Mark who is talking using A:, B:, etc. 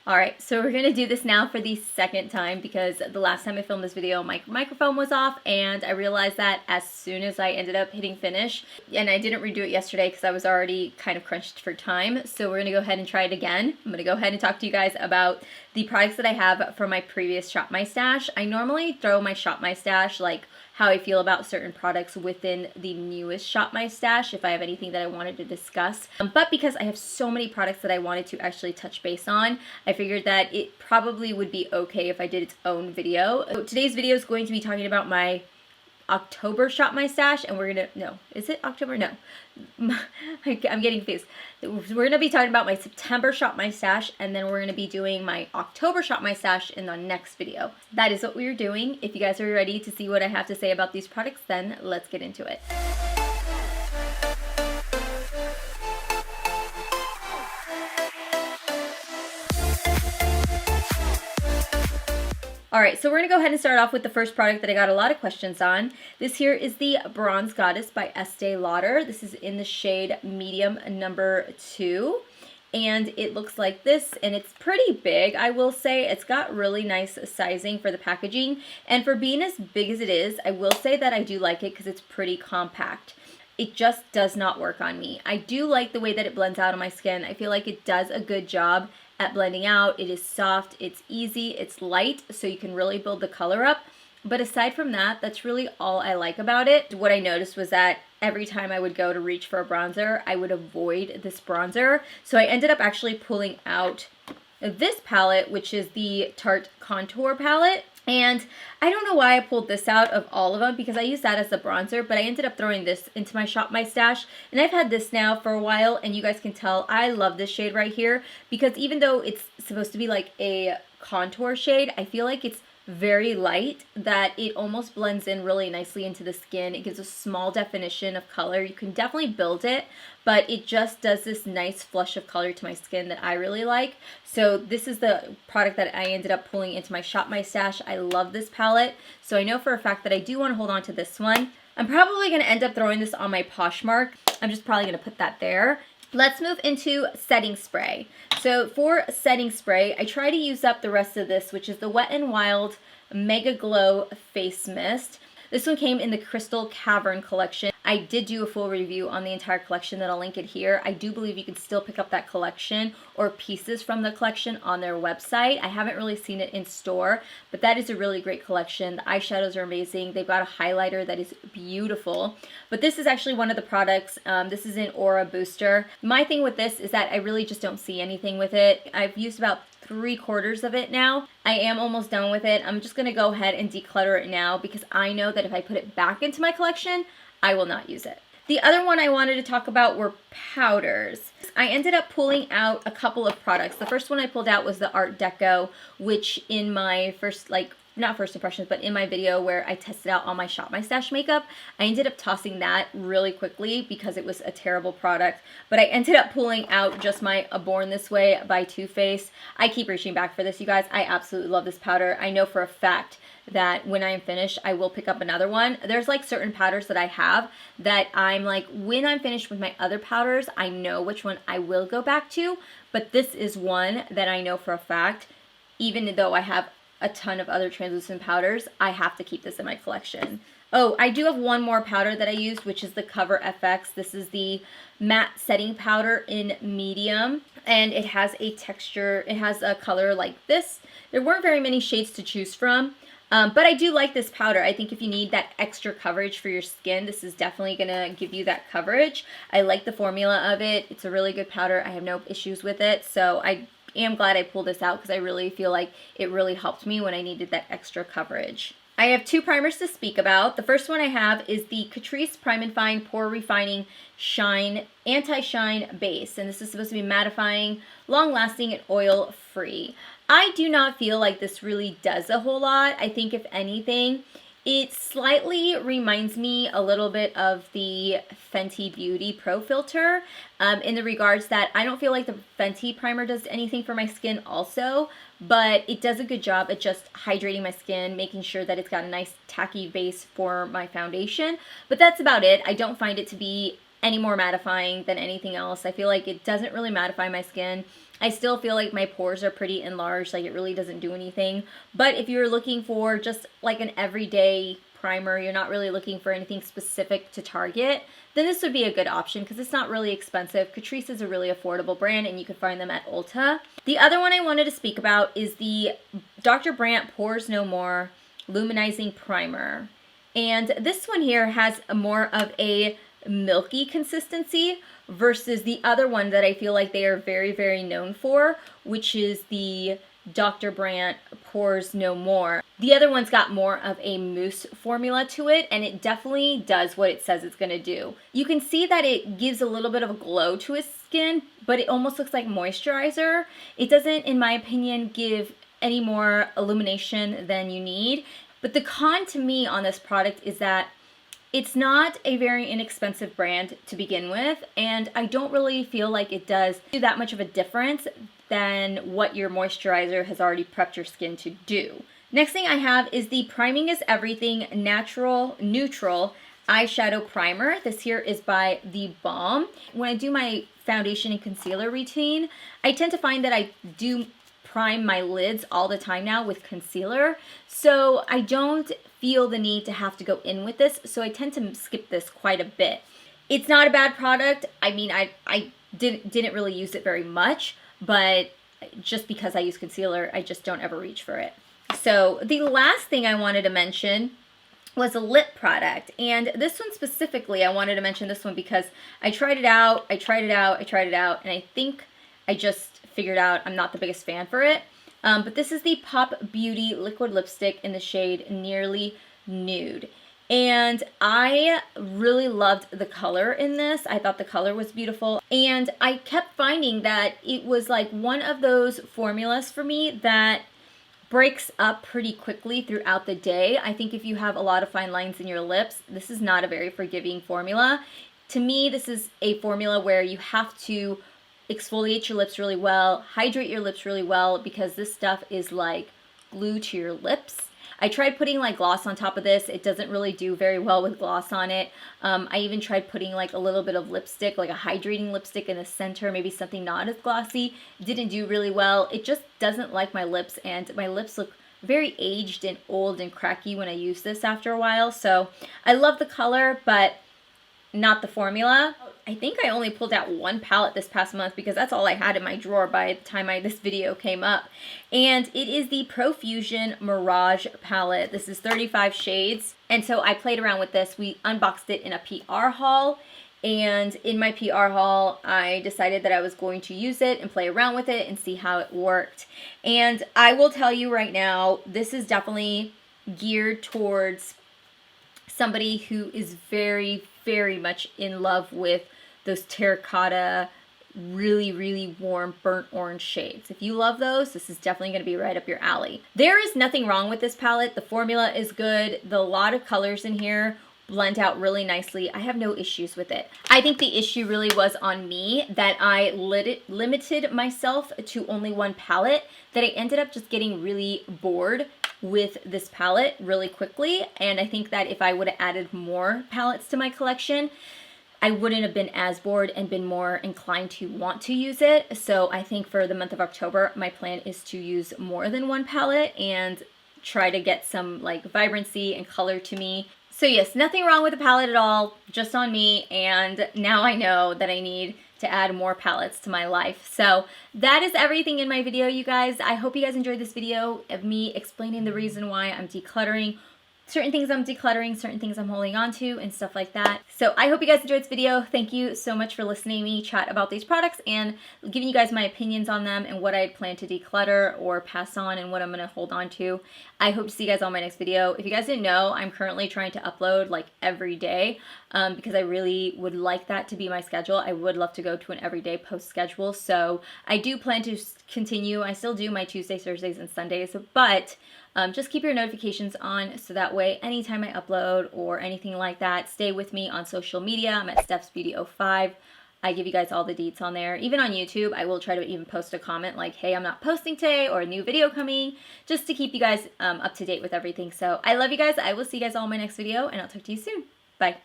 A: Alright, so we're going to do this now for the second time because the last time I filmed this video my microphone was off and I realized that as soon as I ended up hitting finish, and I didn't redo it yesterday because I was already kind of crunched for time, so we're going to go ahead and try it again. I'm going to go ahead and talk to you guys about the products that I have from my previous Shop My Stash. I normally throw my Shop My Stash, like how I feel about certain products within the newest Shop My Stash if I have anything that I wanted to discuss. But because I have so many products that I wanted to actually touch base on, I figured that it probably would be okay if I did its own video. So today's video is going to be talking about my October Shop My Stash, and we're gonna, no, is it October? No, I'm getting confused. We're gonna be talking about my September Shop My Stash, and then we're gonna be doing my October Shop My Stash in the next video. That is what we're doing. If you guys are ready to see what I have to say about these products, then let's get into it. Alright, so we're going to go ahead and start off with the first product that I got a lot of questions on. This here is the Bronze Goddess by Estee Lauder. This is in the shade medium number 2. And it looks like this, and it's pretty big, I will say. It's got really nice sizing for the packaging. And for being as big as it is, I will say that I do like it because it's pretty compact. It just does not work on me. I do like the way that it blends out on my skin. I feel like it does a good job at blending out. It is soft, it's easy, it's light, so you can really build the color up. But aside from that, that's really all I like about it. What I noticed was that every time I would go to reach for a bronzer, I would avoid this bronzer. So I ended up actually pulling out this palette, which is the Tarte Contour palette. And I don't know why I pulled this out of all of them because I used that as a bronzer, but I ended up throwing this into my Shop My Stash. And I've had this now for a while, and you guys can tell I love this shade right here because even though it's supposed to be like a contour shade, I feel like it's very light, that it almost blends in really nicely into the skin. It gives a small definition of color. You can definitely build it, but it just does this nice flush of color to my skin that I really like. So this is the product that I ended up pulling into my Shop My Stash. I love this palette, so I know for a fact that I do want to hold on to this one. I'm probably going to end up throwing this on my Poshmark. I'm just probably going to put that there. Let's move into setting spray. So for setting spray, I try to use up the rest of this, which is the Wet n Wild Mega Glow Face Mist. This one came in the Crystal Cavern collection. I did do a full review on the entire collection that I'll link it here. I do believe you can still pick up that collection or pieces from the collection on their website. I haven't really seen it in store, but that is a really great collection. The eyeshadows are amazing. They've got a highlighter that is beautiful. But this is actually one of the products. This is an Aura Booster. My thing with this is that I really just don't see anything with it. I've used about 3/4 of it now. I am almost done with it. I'm just going to go ahead and declutter it now because I know that if I put it back into my collection, I will not use it. The other one I wanted to talk about were powders. I ended up pulling out a couple of products. The first one I pulled out was the Art Deco, which in my first, not first impressions, but in my video where I tested out all my Shop My Stash makeup, I ended up tossing that really quickly because it was a terrible product. But I ended up pulling out just my Born This Way by Too Faced. I keep reaching back for this, you guys. I absolutely love this powder. I know for a fact that when I am finished, I will pick up another one. There's like certain powders that I have that I'm like, when I'm finished with my other powders, I know which one I will go back to. But this is one that I know for a fact, even though I have a ton of other translucent powders, I have to keep this in my collection. Oh, I do have one more powder that I used, which is the Cover FX. This is the matte setting powder in medium, and it has a texture, it has a color like this. There weren't very many shades to choose from, but I do like this powder. I think if you need that extra coverage for your skin, this is definitely gonna give you that coverage. I like the formula of it. It's a really good powder. I have no issues with it, so I am glad I pulled this out because I really feel like it really helped me when I needed that extra coverage. I have two primers to speak about. The first one I have is the Catrice Prime and Fine Pore Refining Shine Anti-Shine Base, and this is supposed to be mattifying, long-lasting, and oil-free. I do not feel like this really does a whole lot. I think if anything, it slightly reminds me a little bit of the Fenty Beauty Pro Filter in the regards that I don't feel like the Fenty primer does anything for my skin also, but it does a good job at just hydrating my skin, making sure that it's got a nice tacky base for my foundation. But that's about it. I don't find it to be any more mattifying than anything else. I feel like it doesn't really mattify my skin. I still feel like my pores are pretty enlarged, like it really doesn't do anything. But if you're looking for just like an everyday primer, you're not really looking for anything specific to Target, then this would be a good option because it's not really expensive. Catrice is a really affordable brand and you can find them at Ulta. The other one I wanted to speak about is the Dr. Brandt Pores No More Luminizing Primer. And this one here has more of a milky consistency versus the other one that I feel like they are very, very known for, which is the Dr. Brandt Pores No More. The other one's got more of a mousse formula to it, and it definitely does what it says it's going to do. You can see that it gives a little bit of a glow to his skin, but it almost looks like moisturizer. It doesn't, in my opinion, give any more illumination than you need. But the con to me on this product is that it's not a very inexpensive brand to begin with, and I don't really feel like it does do that much of a difference than what your moisturizer has already prepped your skin to do. Next thing I have is the Priming is Everything Natural Neutral Eyeshadow Primer. This here is by The Balm. When I do my foundation and concealer routine, I tend to find that I do prime my lids all the time now with concealer, so I don't feel the need to have to go in with this, so I tend to skip this quite a bit. It's not a bad product. I mean, I didn't really use it very much, but just because I use concealer, I just don't ever reach for it. So the last thing I wanted to mention was a lip product, and this one specifically, I wanted to mention this one because I tried it out, and I think I just figured out I'm not the biggest fan for it. But this is the Pop Beauty Liquid Lipstick in the shade Nearly Nude. And I really loved the color in this. I thought the color was beautiful. And I kept finding that it was like one of those formulas for me that breaks up pretty quickly throughout the day. I think if you have a lot of fine lines in your lips, this is not a very forgiving formula. To me, this is a formula where you have to exfoliate your lips really well, hydrate your lips really well, because this stuff is like glue to your lips. I tried putting like gloss on top of this. It doesn't really do very well with gloss on it. I even tried putting like a little bit of lipstick, like a hydrating lipstick in the center, maybe something not as glossy. Didn't do really well. It just doesn't like my lips, and my lips look very aged and old and cracky when I use this after a while. So I love the color, but not the formula. I think I only pulled out one palette this past month because that's all I had in my drawer by the time this video came up. And it is the Profusion Mirage palette. This is 35 shades. And so I played around with this. We unboxed it in a PR haul. And in my PR haul, I decided that I was going to use it and play around with it and see how it worked. And I will tell you right now, this is definitely geared towards somebody who is very, very much in love with those terracotta, really, really warm burnt orange shades. If you love those, this is definitely going to be right up your alley. There is nothing wrong with this palette. The formula is good. A lot of colors in here blend out really nicely. I have no issues with it. I think the issue really was on me that I limited myself to only one palette, that I ended up just getting really bored with this palette really quickly. And I think that if I would have added more palettes to my collection, I wouldn't have been as bored and been more inclined to want to use it. So I think for the month of October, my plan is to use more than one palette and try to get some like vibrancy and color to me. So yes, nothing wrong with the palette at all, just on me. And now I know that I need to add more palettes to my life. So that is everything in my video, you guys. I hope you guys enjoyed this video of me explaining the reason why I'm decluttering. Certain things I'm decluttering, certain things I'm holding on to, and stuff like that. So I hope you guys enjoyed this video. Thank you so much for listening to me chat about these products and giving you guys my opinions on them and what I plan to declutter or pass on and what I'm going to hold on to. I hope to see you guys on my next video. If you guys didn't know, I'm currently trying to upload like every day because I really would like that to be my schedule. I would love to go to an everyday post schedule. So I do plan to continue. I still do my Tuesdays, Thursdays, and Sundays, but just keep your notifications on so that way anytime I upload or anything like that, stay with me on social media. I'm at Steph's Beauty 05. I give you guys all the deets on there. Even on YouTube, I will try to even post a comment like, hey, I'm not posting today, or a new video coming, just to keep you guys up to date with everything. So I love you guys. I will see you guys all in my next video, and I'll talk to you soon. Bye.